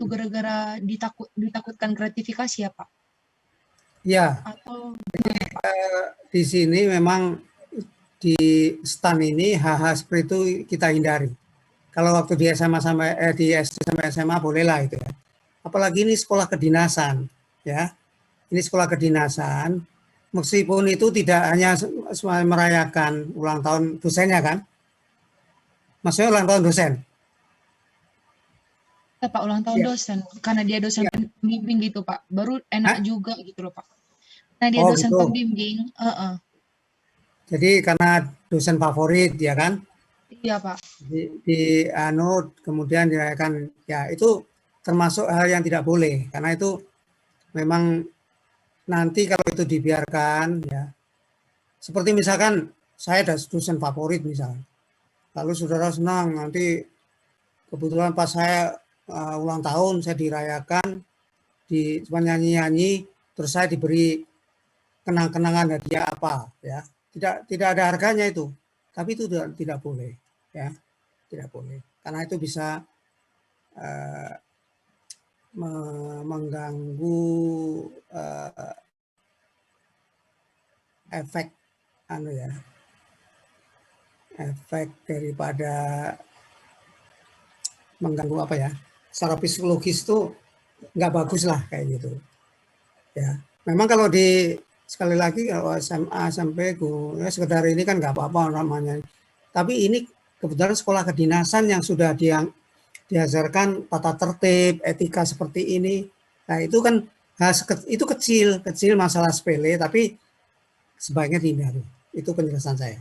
itu gara-gara ditakutkan gratifikasi ya Pak? Ya, Atau di sini memang di STAN ini hal-hal seperti itu kita hindari. Kalau waktu di SMA sampai di SD sampai SMA bolehlah itu ya. Apalagi ini sekolah kedinasan, ya. Ini sekolah kedinasan, meskipun itu tidak hanya merayakan ulang tahun dosennya kan, maksudnya ulang tahun dosen. ya Pak ulang tahun Ya. dosen, karena dia dosen Ya. pembimbing gitu Pak, baru enak Hah? juga gitu loh Pak. Karena dia Oh dosen gitu. pembimbing, Jadi karena dosen favorit ya kan, iya Pak. kemudian dirayakan, ya itu termasuk hal yang tidak boleh karena itu memang nanti kalau itu dibiarkan ya, seperti misalkan saya ada dosen favorit misalnya, lalu saudara senang nanti kebetulan pas saya ulang tahun saya dirayakan di cuma nyanyi-nyanyi terus saya diberi kenang-kenangan hadiah apa ya, tidak ada harganya itu, tapi itu tidak boleh ya, tidak boleh karena itu bisa uh, mengganggu efek efek daripada mengganggu apa ya, secara psikologis itu nggak bagus lah kayak gitu ya. Memang kalau di sekali lagi kalau SMA SMP ya sekedar ini kan nggak apa-apa namanya, tapi ini kebetulan sekolah kedinasan yang sudah diajarkan tata tertib etika seperti ini. Nah itu kan itu kecil masalah sepele tapi sebaiknya dihindari. Itu penjelasan saya.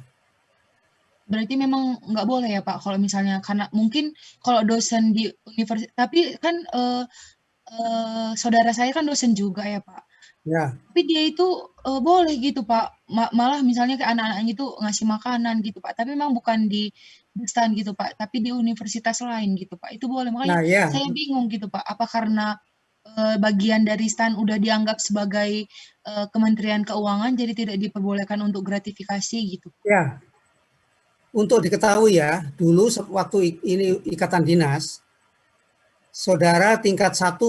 Berarti memang nggak boleh ya Pak, kalau misalnya karena mungkin kalau dosen di universitas, tapi kan saudara saya kan dosen juga ya Pak. Ya. Tapi dia itu boleh gitu Pak, malah misalnya ke anak-anaknya itu ngasih makanan gitu Pak, tapi memang bukan di STAN gitu Pak, tapi di universitas lain gitu Pak, itu boleh. Makanya Nah ya, saya bingung gitu Pak, apa karena bagian dari STAN udah dianggap sebagai Kementerian Keuangan, jadi tidak diperbolehkan untuk gratifikasi gitu. ya. Untuk diketahui ya, dulu waktu ini ikatan dinas, saudara tingkat 1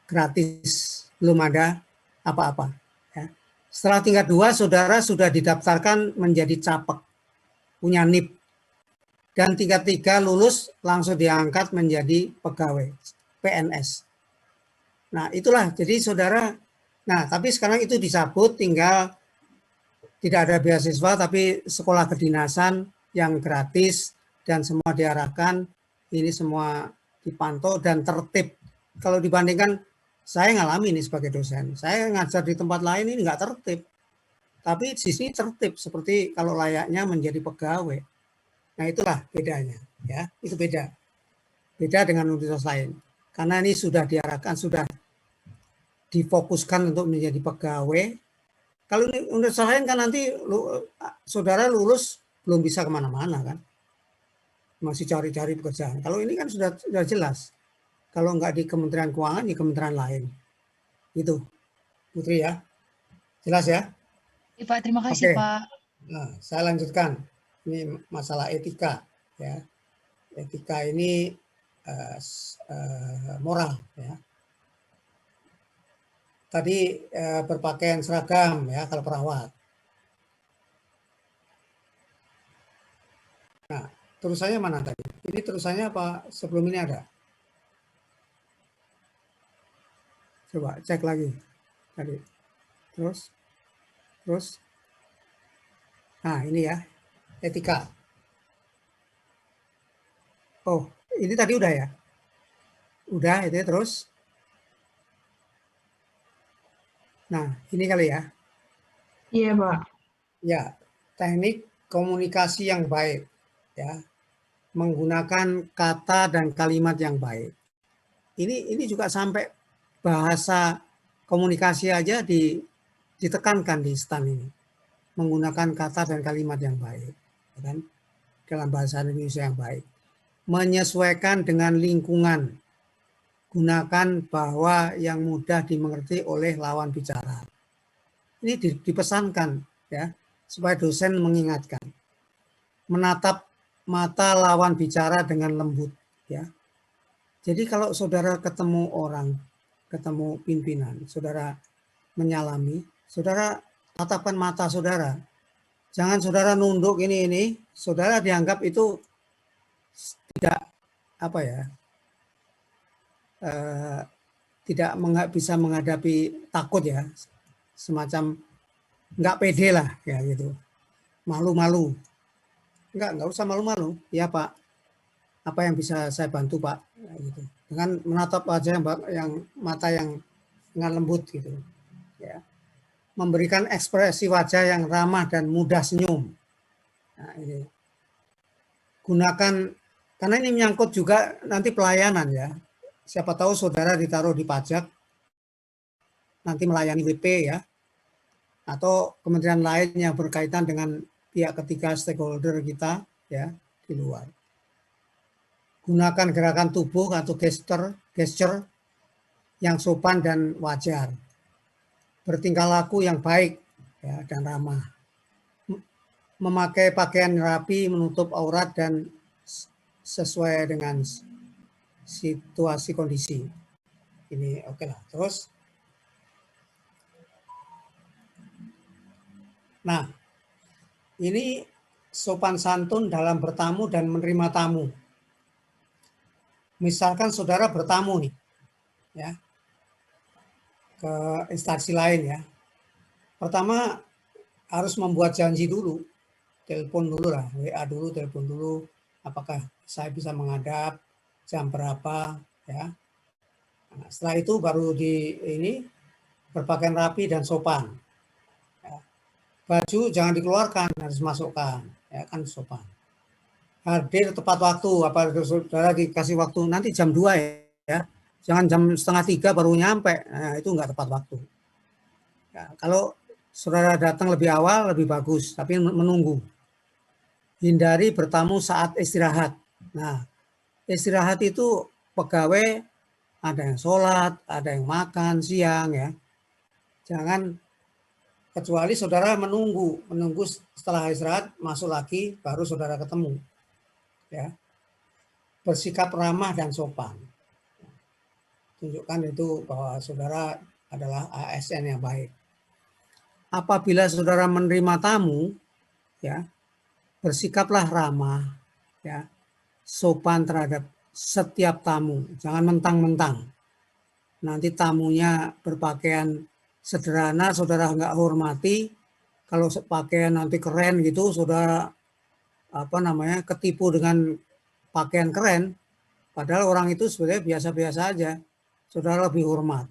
gratis, belum ada apa-apa. Ya. Setelah tingkat 2, saudara sudah didaftarkan menjadi capek, punya NIP. Dan tingkat 3 lulus langsung diangkat menjadi pegawai PNS. Nah itulah, jadi saudara, nah tapi sekarang itu dicabut, tinggal tidak ada beasiswa tapi sekolah kedinasan yang gratis dan semua diarahkan, ini semua dipantau dan tertib. Kalau dibandingkan saya ngalami ini sebagai dosen, saya ngajar di tempat lain ini nggak tertib, tapi di sini tertib seperti kalau layaknya menjadi pegawai. Nah itulah bedanya ya, itu beda dengan universitas lain karena ini sudah diarahkan, sudah difokuskan untuk menjadi pegawai. Kalau universitas lain kan nanti saudara lulus belum bisa kemana-mana kan, masih cari-cari pekerjaan. Kalau ini kan sudah jelas, kalau nggak di Kementerian Keuangan di kementerian lain. Itu Putri ya, jelas ya. Ya, Pak, terima kasih Oke, Pak. nah saya lanjutkan. Ini masalah etika ya. Etika ini moral ya. Tadi berpakaian seragam ya kalau perawat. Nah, terusannya mana tadi? Ini terusannya apa sebelum ini ada? Coba cek lagi tadi. Terus. Nah, ini ya, etika. Oh, ini tadi udah ya? Udah, itu ya, terus. Nah, ini kali ya. Iya, Pak. Ya, teknik komunikasi yang baik. Ya, menggunakan kata dan kalimat yang baik. Ini juga sampai bahasa komunikasi aja ditekankan di STAN ini. Menggunakan kata dan kalimat yang baik. Ya kan? Dalam bahasa Indonesia yang baik. Menyesuaikan dengan lingkungan. Gunakan bahwa yang mudah dimengerti oleh lawan bicara. Ini dipesankan ya, supaya dosen mengingatkan. Menatap mata lawan bicara dengan lembut ya. Jadi kalau saudara ketemu orang, ketemu pimpinan, saudara menyalami, saudara tatapkan mata saudara. Jangan saudara nunduk ini, saudara dianggap itu tidak apa ya, tidak bisa menghadapi takut ya, semacam nggak pede lah ya gitu, malu-malu. Nggak usah malu-malu. Ya Pak, apa yang bisa saya bantu Pak? Ya, gitu. Dengan menatap wajah yang mata yang dengan lembut gitu. Ya. Memberikan ekspresi wajah yang ramah dan mudah senyum. Nah, ini. Gunakan, karena ini menyangkut juga nanti pelayanan ya. Siapa tahu saudara ditaruh di pajak, nanti melayani WP ya, atau kementerian lain yang berkaitan dengan pihak ketiga stakeholder kita ya di luar. Gunakan gerakan tubuh atau gesture yang sopan dan wajar. Bertingkah laku yang baik ya, dan ramah. Memakai pakaian rapi menutup aurat dan sesuai dengan situasi kondisi. Ini oke lah. Terus, nah ini sopan santun dalam bertamu dan menerima tamu. Misalkan saudara bertamu nih, ya, ke instansi lain ya. Pertama harus membuat janji dulu, telepon dulu lah, WA dulu, telepon dulu. Apakah saya bisa menghadap jam berapa, ya. Nah, setelah itu baru berpakaian rapi dan sopan. Ya. Baju jangan dikeluarkan, harus masukkan, ya kan sopan. Hadir tepat waktu, apa saudara dikasih waktu nanti jam 2 ya. Jangan jam 2:30 baru nyampe. Nah, itu enggak tepat waktu. Ya, kalau saudara datang lebih awal lebih bagus, tapi menunggu. Hindari bertamu saat istirahat. Nah, istirahat itu pegawai ada yang sholat, ada yang makan siang ya. Jangan, kecuali saudara menunggu setelah istirahat masuk lagi baru saudara ketemu. Ya. Bersikap ramah dan sopan. Tunjukkan itu bahwa saudara adalah ASN yang baik. Apabila saudara menerima tamu, ya, bersikaplah ramah, ya, sopan terhadap setiap tamu. Jangan mentang-mentang. Nanti tamunya berpakaian sederhana, saudara nggak hormati. Kalau pakaian nanti keren gitu, saudara ketipu dengan pakaian keren. Padahal orang itu sebenarnya biasa-biasa aja. Saudara lebih hormat.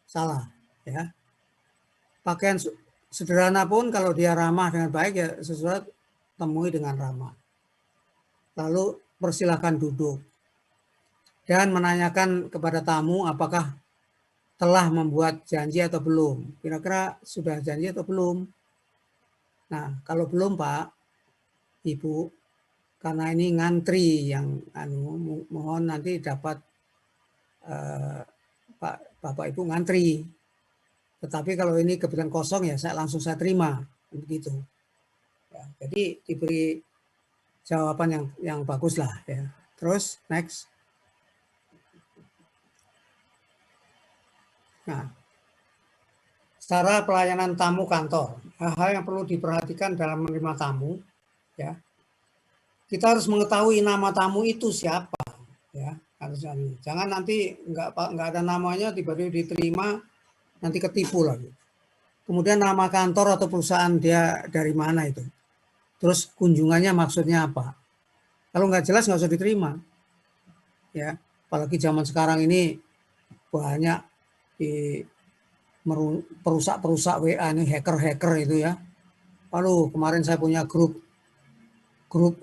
Salah, ya. Pakaian sederhana pun kalau dia ramah dengan baik ya saudara temui dengan ramah. Lalu persilakan duduk dan menanyakan kepada tamu apakah telah membuat janji atau belum. Kira-kira sudah janji atau belum? Nah, kalau belum Pak, Ibu, karena ini ngantri yang mohon nanti dapat Pak Bapak Ibu ngantri. Tetapi kalau ini kebetulan kosong ya saya langsung terima begitu. Ya, jadi diberi jawaban yang bagus lah ya. Terus next. Nah, cara pelayanan tamu kantor, hal-hal yang perlu diperhatikan dalam menerima tamu, ya. Kita harus mengetahui nama tamu itu siapa, ya. Harusnya jangan nanti nggak ada namanya tiba-tiba diterima, nanti ketipu lagi. Kemudian nama kantor atau perusahaan dia dari mana itu. Terus kunjungannya maksudnya apa? Kalau nggak jelas nggak usah diterima, ya. Apalagi zaman sekarang ini banyak di perusak WA ini hacker itu ya. Lalu kemarin saya punya grup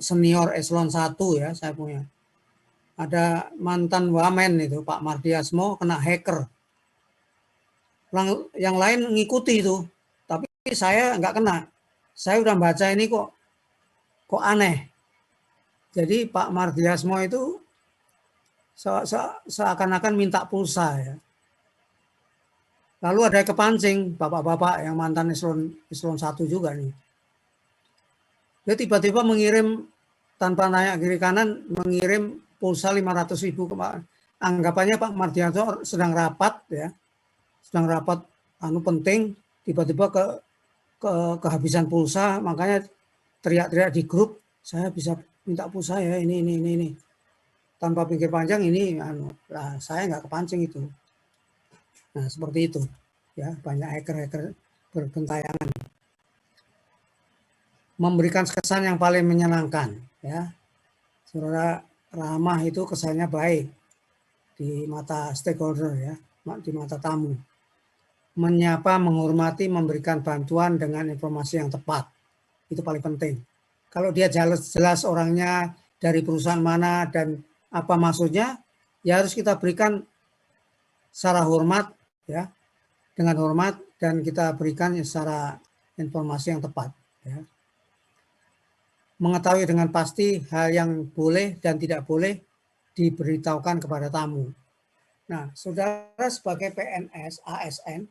senior eselon 1 ya, saya punya. Ada mantan wamen itu Pak Mardiasmo kena hacker. Yang lain ngikuti itu, tapi saya nggak kena. Saya udah baca ini kok aneh. Jadi Pak Mardiasmo itu seakan-akan minta pulsa ya. Lalu ada kepancing bapak-bapak yang mantan eselon 1 juga nih. Dia tiba-tiba mengirim tanpa nanya kiri kanan, mengirim pulsa 500.000 anggapannya Pak Mardianto sedang rapat ya, sedang rapat penting, tiba-tiba kehabisan pulsa, makanya teriak-teriak di grup, saya bisa minta pulsa ya, ini. Tanpa pikir panjang ini, saya nggak kepancing itu. Nah, seperti itu. Ya, banyak hacker-hacker bergentayangan. Memberikan kesan yang paling menyenangkan. Ya, saudara ramah itu kesannya baik di mata stakeholder ya, di mata tamu. Menyapa, menghormati, memberikan bantuan dengan informasi yang tepat. Itu paling penting. Kalau dia jelas orangnya dari perusahaan mana dan apa maksudnya, ya harus kita berikan secara hormat ya, dengan hormat, dan kita berikan secara informasi yang tepat ya. Mengetahui dengan pasti hal yang boleh dan tidak boleh diberitahukan kepada tamu. Nah, saudara sebagai PNS, ASN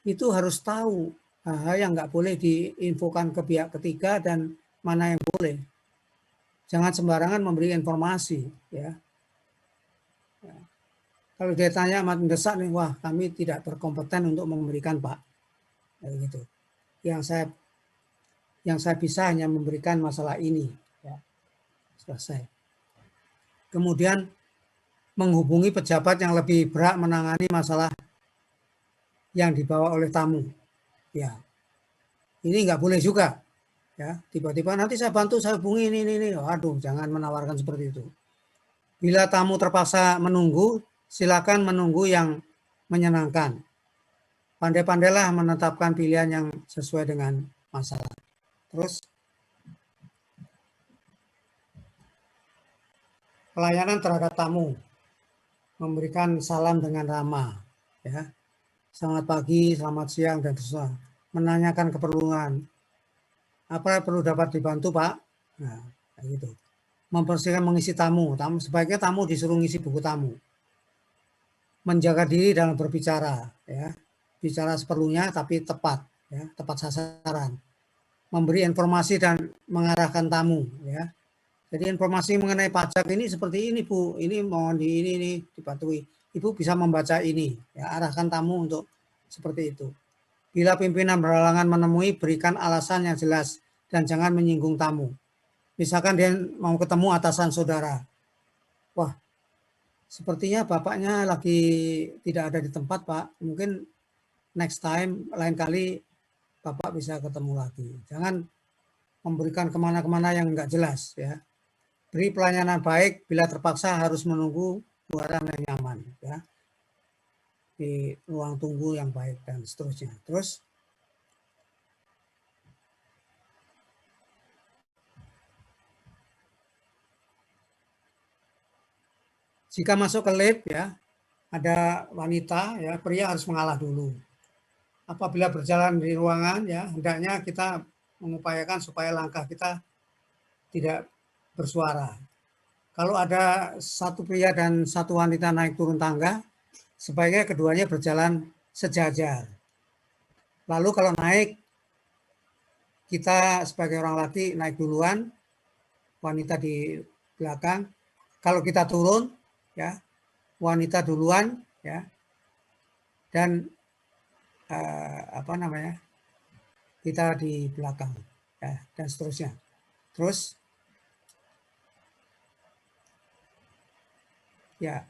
itu harus tahu hal yang nggak boleh diinfokan ke pihak ketiga dan mana yang boleh. Jangan sembarangan memberi informasi ya. Kalau dia tanya amat mendesak nih, wah kami tidak berkompeten untuk memberikan Pak. Gitu. Yang saya bisa hanya memberikan masalah ini. Ya. Selesai. Kemudian menghubungi pejabat yang lebih berhak menangani masalah yang dibawa oleh tamu. Ya, ini nggak boleh juga. Ya, tiba-tiba nanti saya bantu, saya hubungi ini. Aduh, jangan menawarkan seperti itu. Bila tamu terpaksa menunggu, silakan menunggu yang menyenangkan. Pandai-pandailah menetapkan pilihan yang sesuai dengan masalah. Terus, pelayanan terhadap tamu. Memberikan salam dengan ramah. Ya. Selamat pagi, selamat siang, dan seterusnya. Menanyakan keperluan. Apa yang perlu dapat dibantu, Pak? Nah, kayak gitu. Membersihkan, mengisi tamu. Sebaiknya tamu disuruh ngisi buku tamu. Menjaga diri dalam berbicara, ya. Bicara seperlunya tapi tepat, ya, tepat sasaran. Memberi informasi dan mengarahkan tamu, ya. Jadi informasi mengenai pajak ini seperti ini, Bu. Ini mohon ini dipatuhi. Ibu bisa membaca ini, ya, arahkan tamu untuk seperti itu. Bila pimpinan berhalangan menemui, berikan alasan yang jelas dan jangan menyinggung tamu. Misalkan dia mau ketemu atasan saudara. Wah, sepertinya bapaknya lagi tidak ada di tempat, Pak. Mungkin next time, lain kali Bapak bisa ketemu lagi. Jangan memberikan kemana-kemana yang enggak jelas, ya. Beri pelayanan baik bila terpaksa harus menunggu luaran yang nyaman, ya. Di ruang tunggu yang baik dan seterusnya. Terus jika masuk ke lift ya, ada wanita ya, pria harus mengalah dulu. Apabila berjalan di ruangan ya, hendaknya kita mengupayakan supaya langkah kita tidak bersuara. Kalau ada satu pria dan satu wanita naik turun tangga, sebaiknya keduanya berjalan sejajar. Lalu kalau naik, kita sebagai orang laki naik duluan, wanita di belakang. Kalau kita turun, ya, wanita duluan, ya, dan kita di belakang, ya, dan seterusnya. Terus, ya,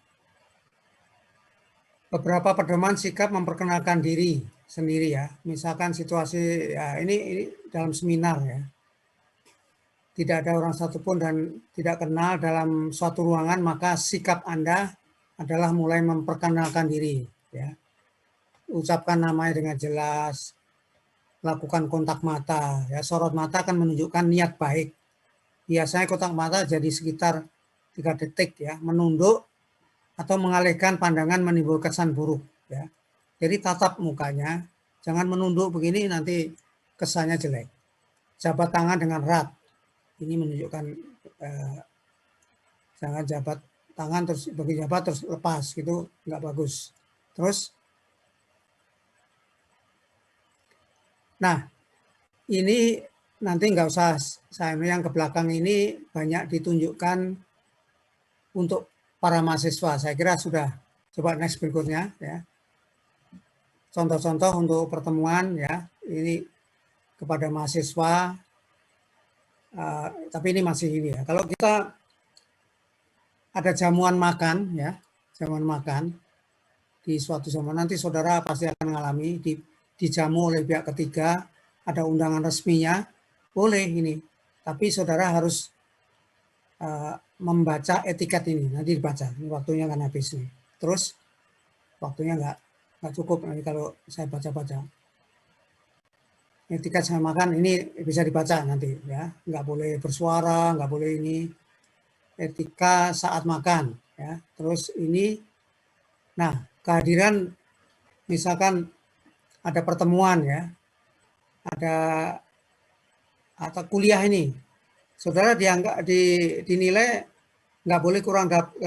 beberapa pedoman sikap memperkenalkan diri sendiri ya. Misalkan situasi ya ini dalam seminar ya. Tidak ada orang satupun dan tidak kenal dalam suatu ruangan, maka sikap Anda adalah mulai memperkenalkan diri ya. Ucapkan namanya dengan jelas, lakukan kontak mata ya. Sorot mata akan menunjukkan niat baik. Biasanya kontak mata jadi sekitar 3 detik ya, menunduk atau mengalihkan pandangan menimbulkan kesan buruk ya. Jadi tatap mukanya, jangan menunduk begini nanti kesannya jelek. Jabat tangan dengan erat. Ini menunjukkan jangan jabat tangan terus bagi jabat terus lepas, gitu nggak bagus. Terus, nah ini nanti nggak usah saya yang ke belakang ini banyak ditunjukkan untuk para mahasiswa. Saya kira sudah. Coba next berikutnya ya. Contoh-contoh untuk pertemuan ya. Ini kepada mahasiswa. Tapi ini masih ini ya. Kalau kita ada jamuan makan ya, jamuan makan di suatu zaman nanti saudara pasti akan mengalami dijamu oleh pihak ketiga, ada undangan resminya, boleh ini. Tapi saudara harus membaca etiket ini, nanti dibaca. Ini waktunya kan habis nih. Terus waktunya nggak cukup nanti kalau saya baca-baca. Etiket saya makan ini bisa dibaca nanti ya, nggak boleh bersuara, nggak boleh ini. Etika saat makan ya. Terus ini, nah kehadiran misalkan ada pertemuan ya, ada atau kuliah ini, saudara dinilai nggak boleh kurang 80%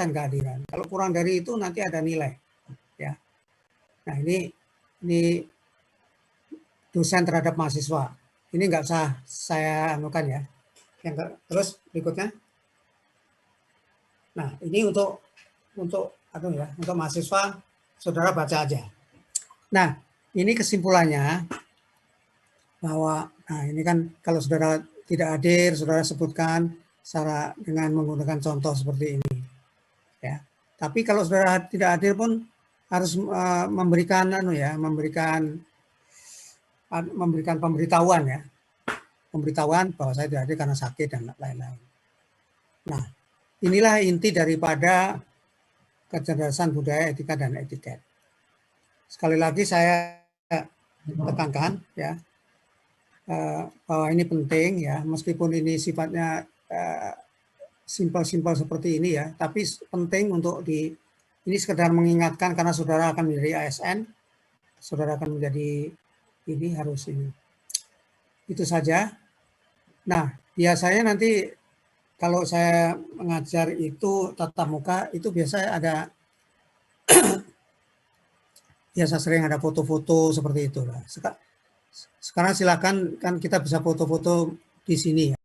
kehadiran. Kalau kurang dari itu nanti ada nilai ya. Nah ini dosen terhadap mahasiswa. Ini nggak usah saya anukan ya. Terus berikutnya. Nah ini untuk mahasiswa, saudara baca aja. Nah ini kesimpulannya bahwa, nah ini kan kalau saudara tidak hadir, saudara sebutkan secara dengan menggunakan contoh seperti ini, ya. Tapi kalau saudara tidak hadir pun harus memberikan pemberitahuan ya, pemberitahuan bahwa saya tidak hadir karena sakit dan lain-lain. Nah, inilah inti daripada kecerdasan budaya, etika dan etiket. Sekali lagi saya tekankan ya, bahwa ini penting ya, meskipun ini sifatnya simpel-simpel seperti ini ya, tapi penting untuk ini sekedar mengingatkan karena saudara akan menjadi ASN, saudara akan menjadi ini harus ini. Itu saja. Nah, biasanya nanti kalau saya mengajar itu tatap muka itu biasa ada biasa sering ada foto-foto seperti itu lah. Sekarang silakan, kan kita bisa foto-foto di sini ya.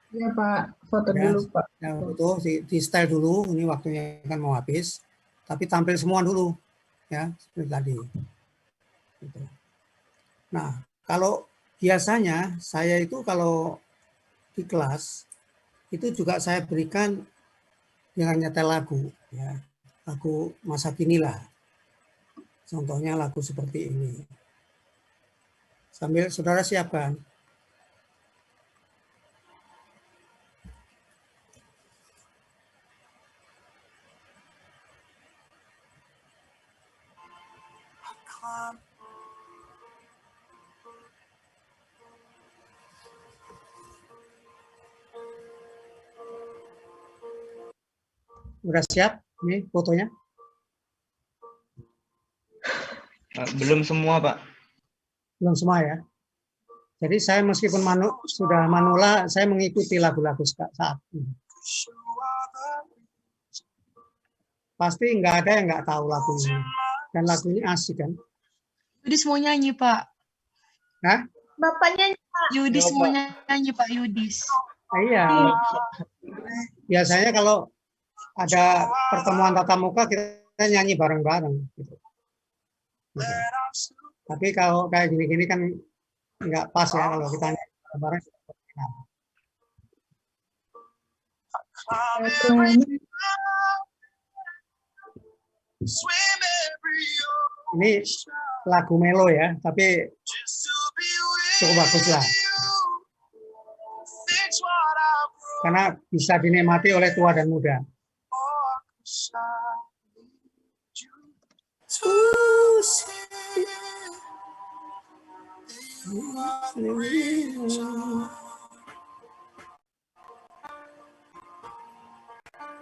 Iya Pak, foto ya, dulu Pak. Ya, foto di style dulu, ini waktunya kan mau habis. Tapi tampil semua dulu ya, seperti tadi. Gitu. Nah, kalau biasanya saya itu kalau di kelas itu juga saya berikan dengan nyetel lagu ya, lagu masa kini lah. Contohnya lagu seperti ini. Sambil saudara siapkan. Udah siap ini fotonya? Belum semua, Pak. Belum semua ya. Jadi saya meskipun sudah manula, saya mengikuti lagu-lagu saat ini. Pasti nggak ada yang nggak tahu lagu ini. Dan lagunya asik kan? Yudis mau nyanyi, Pak. Hah? Bapak nyanyi, Pak. Yudis mau nyanyi, Pak Yudis. Iya. Biasanya kalau ada pertemuan tatap muka kita nyanyi bareng-bareng. Gitu. Tapi kalau kayak gini-gini kan nggak pas ya kalau kita nyanyi bareng-bareng. Ini lagu melo ya, tapi cukup bagus lah. Karena bisa dinikmati oleh tua dan muda.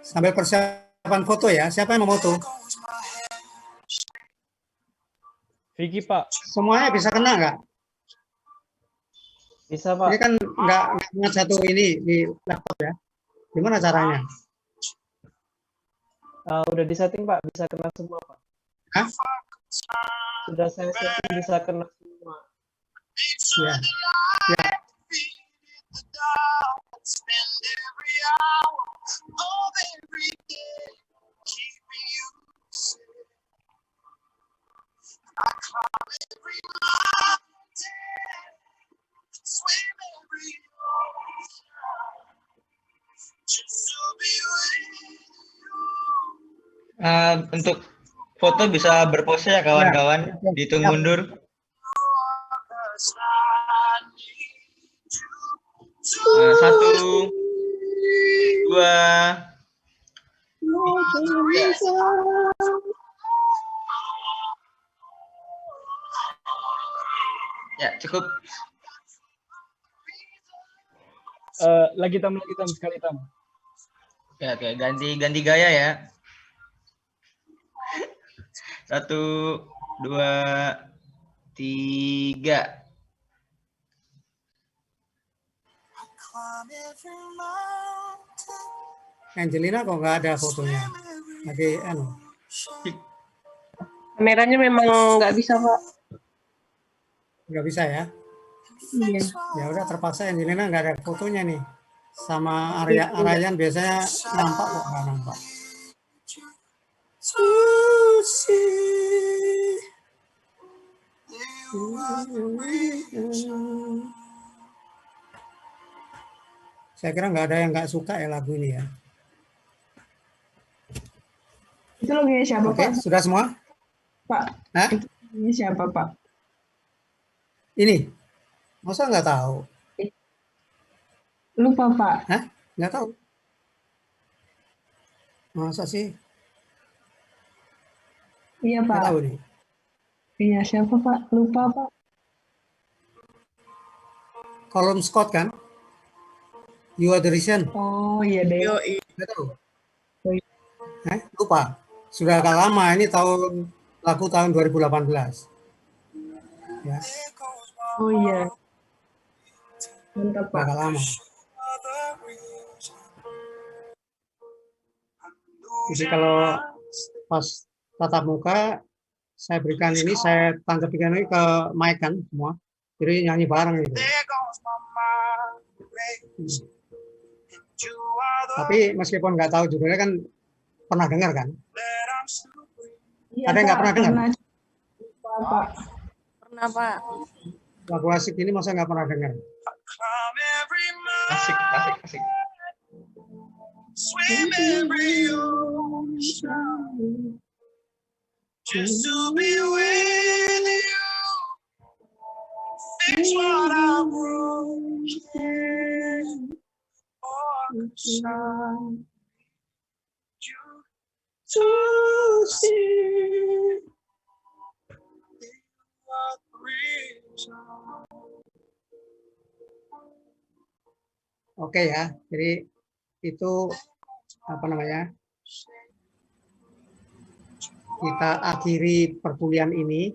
Sampai persiapan foto ya. Siapa yang mau foto? Vicky, Pak. Semuanya bisa kena nggak? Bisa, Pak. Ini kan nggak ingat satu ini di laptop ya. Gimana caranya? Udah disetting, Pak. Bisa kena semua, Pak. Hah? Sudah saya setting bisa kena semua. Ya. Ya. Untuk foto bisa berpose ya kawan-kawan, dihitung mundur. Satu, dua, ya cukup. Lagi tam sekali tam. Ya, oke, ganti gaya ya. Satu, dua, tiga. Angelina kok nggak ada fotonya? Lagi Kameranya memang nggak bisa, Pak. nggak bisa ya? Iya. Ya udah terpaksa Angelina nggak ada fotonya nih. Sama Aryan biasanya nampak kok, nggak nampak. Saya kira nggak ada yang nggak suka ya lagu ini ya. Itu lagunya siapa, Oke, Pak? sudah semua? Pak, Hah? itu lagunya siapa, Pak? Ini? Masa nggak tahu? Lupa, Pak. Hah? Nggak tahu? Masa sih? Iya, Nggak Pak. tahu nih. Iya, siapa, Pak? Lupa, Pak. Colum Scott kan? You Are the Reason. Oh, iya deh. Nggak tahu? Oh, iya. Lupa. Sudah agak lama. Ini lagu tahun 2018. Ya, Oh, iya. Mantap, Pak. agak lama. Jadi kalau pas tatap muka, saya berikan ini, saya tangkapkan ini ke mic kan semua. Jadi nyanyi bareng gitu. Tapi meskipun nggak tahu judulnya kan pernah dengar kan? Iya, Ada yang nggak Pak. pernah dengar? Lupa, Pak. Pernah, Pak. Lagu asik ini masa nggak pernah dengar? Asik. Just to be with you, fix what I'm broken, shine you to see what reason. Oke ya, jadi itu apa namanya? Kita akhiri perkuliahan ini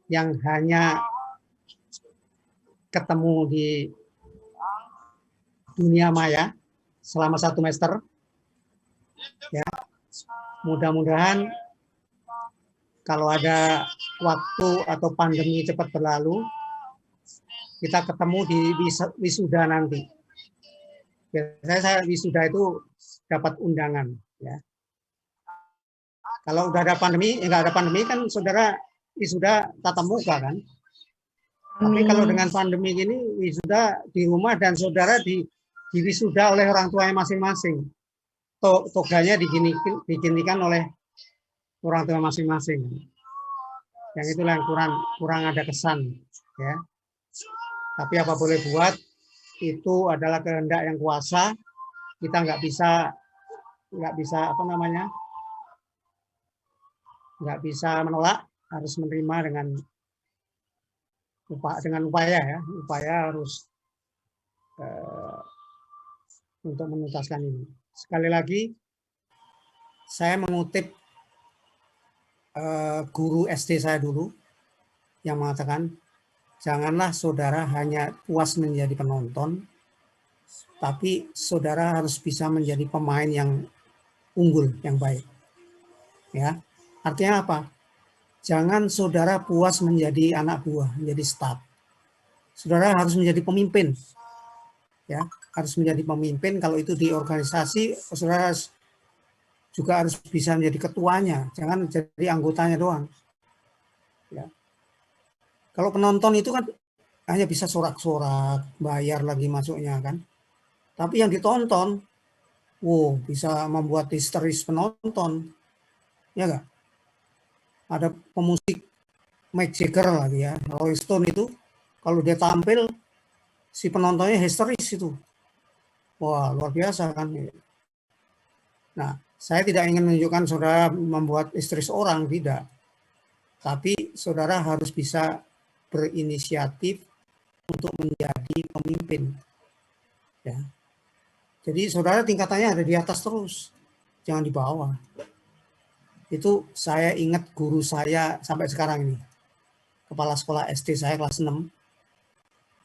yang hanya ketemu di dunia maya selama 1 semester. Ya, mudah-mudahan kalau ada waktu atau pandemi cepat berlalu, kita ketemu di wisuda nanti. Biasanya saya wisuda itu dapat undangan. Ya. Kalau udah ada pandemi, nggak ada pandemi kan saudara wisuda tatap muka kan. Tapi kalau dengan pandemi ini wisuda di rumah dan saudara di wisuda oleh orang tuanya masing-masing. Toganya diginikan oleh orang tua masing-masing. Yang itulah yang kurang ada kesan, ya. Tapi apa boleh buat, itu adalah kehendak yang kuasa. Kita nggak bisa apa namanya, nggak bisa menolak, harus menerima dengan upaya ya, upaya harus untuk menuntaskan ini. Sekali lagi, saya mengutip guru SD saya dulu yang mengatakan, janganlah saudara hanya puas menjadi penonton, tapi saudara harus bisa menjadi pemain yang unggul, yang baik. Ya, artinya apa? Jangan saudara puas menjadi anak buah, menjadi staff. Saudara harus menjadi pemimpin. Ya, harus menjadi pemimpin. Kalau itu di organisasi, saudara juga harus bisa menjadi ketuanya, jangan jadi anggotanya doang. Ya. Kalau penonton itu kan hanya bisa sorak-sorak, bayar lagi masuknya kan. Tapi yang ditonton, wow, bisa membuat histeris penonton, ya nggak? Ada pemusik Mick Jagger lagi ya, Rolling Stone itu, kalau dia tampil, si penontonnya histeris itu. Wah, luar biasa kan. Nah, saya tidak ingin menunjukkan saudara membuat histeris orang, tidak. Tapi saudara harus bisa berinisiatif untuk menjadi pemimpin. Ya. Jadi saudara tingkatannya ada di atas terus, jangan di bawah. Itu saya ingat guru saya sampai sekarang ini, kepala sekolah SD saya kelas 6,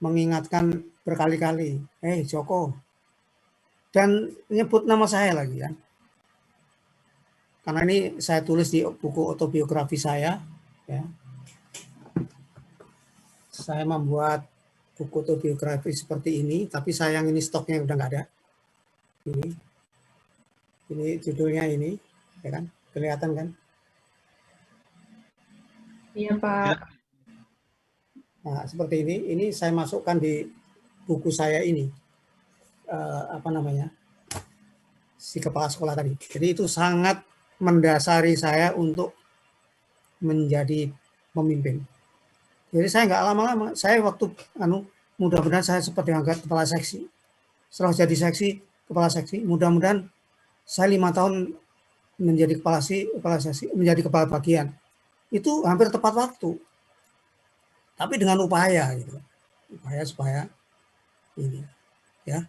mengingatkan berkali-kali, Joko, dan nyebut nama saya lagi ya. Karena ini saya tulis di buku autobiografi saya, ya. Saya membuat buku autobiografi seperti ini, tapi sayang ini stoknya udah nggak ada. Ini judulnya ini, ya kan? Kelihatan kan? Iya, Pak. Nah, seperti ini. Ini saya masukkan di buku saya ini. Si kepala sekolah tadi. Jadi itu sangat mendasari saya untuk menjadi pemimpin. Jadi saya nggak lama-lama. Saya waktu mudah-mudahan saya sempat diangkat kepala seksi. Setelah jadi kepala seksi, mudah-mudahan saya 5 tahun menjadi kepala seksi, menjadi kepala bagian. Itu hampir tepat waktu. Tapi dengan upaya gitu. Upaya supaya ini ya.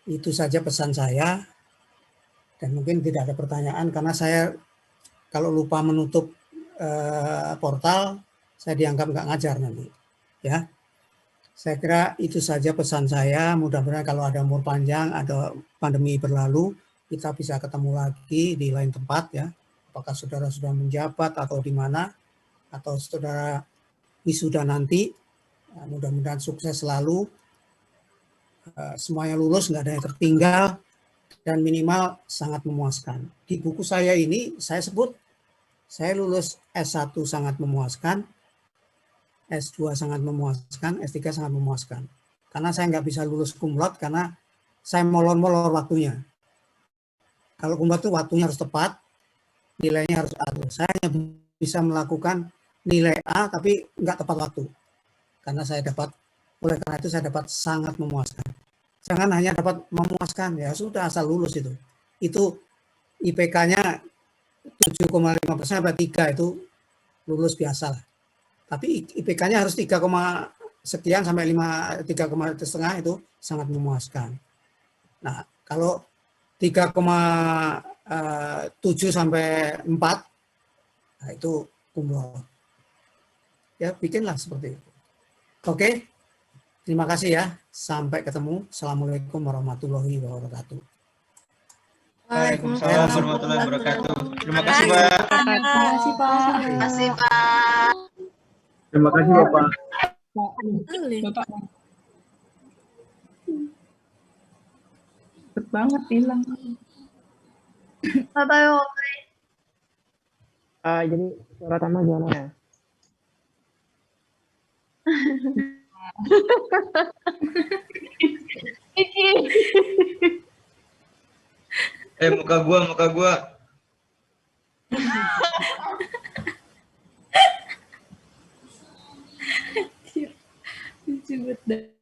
Itu saja pesan saya. Dan mungkin tidak ada pertanyaan karena saya kalau lupa menutup portal, saya dianggap nggak ngajar nanti. Ya. Saya kira itu saja pesan saya. Mudah-mudahan kalau ada umur panjang, ada pandemi berlalu, kita bisa ketemu lagi di lain tempat ya. Apakah saudara sudah menjabat atau di mana, atau saudara wisuda nanti. Mudah-mudahan sukses selalu. Semuanya lulus, nggak ada yang tertinggal, dan minimal sangat memuaskan. Di buku saya ini, saya sebut, saya lulus S1 sangat memuaskan, S2 sangat memuaskan, S3 sangat memuaskan. Karena saya nggak bisa lulus cum laude karena saya molor-molor waktunya. Kalau cum laude itu waktunya harus tepat, nilainya harus ada. Saya hanya bisa melakukan nilai A tapi nggak tepat waktu. Karena oleh karena itu saya dapat sangat memuaskan. Jangan hanya dapat memuaskan, ya sudah asal lulus itu. Itu IPK-nya 7,5% sampai 3 itu lulus biasa lah. Tapi IPK-nya harus 3, sekian sampai 3,5 itu sangat memuaskan. Nah, kalau 3,7 sampai 4, nah itu cum laude. Ya, bikinlah seperti itu. Oke, terima kasih ya. Sampai ketemu. Assalamualaikum warahmatullahi wabarakatuh. Waalaikumsalam warahmatullahi wabarakatuh. Terima kasih, Pak. Terima kasih, Pak. Terima kasih, Pak. Terima kasih Bapak. Bapak. Cepet banget hilang. Jadi suara Tama gimana ya? Muka gua. Lucu banget.